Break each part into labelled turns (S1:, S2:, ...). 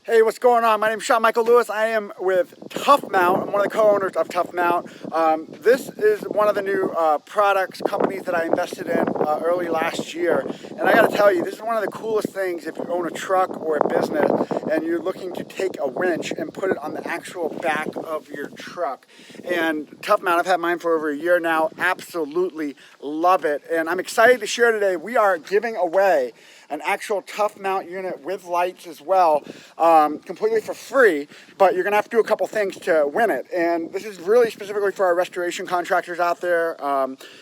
S1: Hey, what's going on? My name is Sean Michael Lewis. I am with Tough Mount. I'm one of the co-owners of Tough Mount. This is one of the new companies that I invested in early last year. And I got to tell you, this is one of the coolest things if you own a truck or a business and you're looking to take a winch and put it on the actual back of your truck. And Tough Mount, I've had mine for over a year now. Absolutely love it. And I'm excited to share today, we are giving away an actual Tough Mount unit with lights as well, completely for free, but you're gonna have to do a couple things to win it. And this is really specifically for our restoration contractors out there.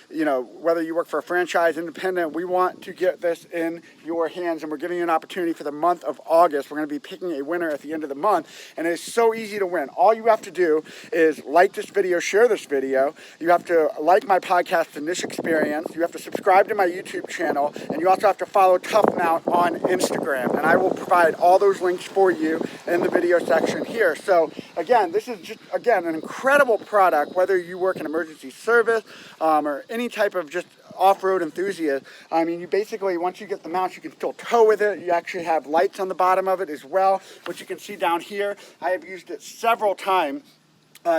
S1: You know, whether you work for a franchise, independent, we want to get this in your hands, and we're giving you an opportunity for the month of August. We're gonna be picking a winner at the end of the month, and it's so easy to win. All you have to do is like this video, share this video. You have to like my podcast, The Niche Experience. You have to subscribe to my YouTube channel, and you also have to follow Tough Mount on Instagram, and I will provide all those links for you in the video section here. So again, this is just an incredible product, whether you work in emergency service or any type of just off-road enthusiast. I mean, you basically, once you get the mount, you can still tow with it. You actually have lights on the bottom of it as well, which you can see down here. I have used it several times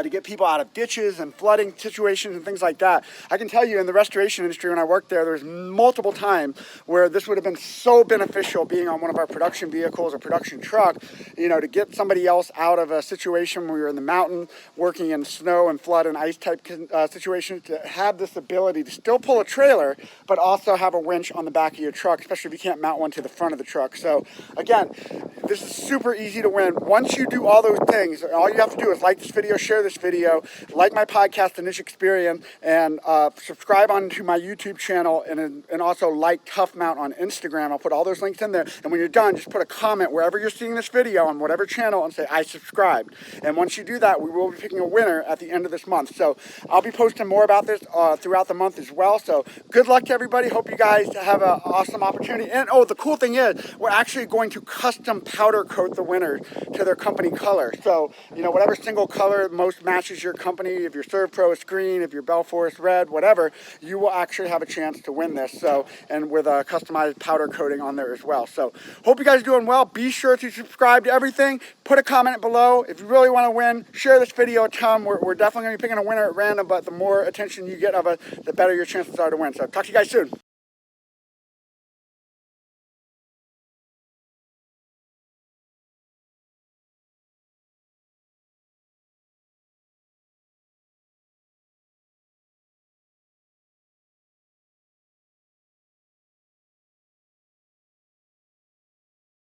S1: to get people out of ditches and flooding situations and things like that. I can tell you in the restoration industry when I worked there's multiple times where this would have been so beneficial being on one of our production vehicles or production truck, you know, to get somebody else out of a situation where you're in the mountain working in snow and flood and ice type situations, to have this ability to still pull a trailer but also have a winch on the back of your truck, especially if you can't mount one to the front of the truck. So again, this is super easy to win. Once you do all those things, all you have to do is like this video, share this video, like my podcast, The Niche Experience, and subscribe onto my YouTube channel, and also like Tough Mount on Instagram. I'll put all those links in there. And when you're done, just put a comment wherever you're seeing this video on whatever channel and say, I subscribed. And once you do that, we will be picking a winner at the end of this month. So I'll be posting more about this throughout the month as well. So good luck to everybody. Hope you guys have an awesome opportunity. And oh, the cool thing is, we're actually going to custom powder coat the winner to their company color. So, you know, whatever single color most matches your company, if your ServPro is green, if your Belfor is red, whatever, you will actually have a chance to win this. So, and with a customized powder coating on there as well. So hope you guys are doing well. Be sure to subscribe to everything. Put a comment below. If you really want to win, share this video a ton. We're definitely going to be picking a winner at random, but the more attention you get of it, the better your chances are to win. So talk to you guys soon.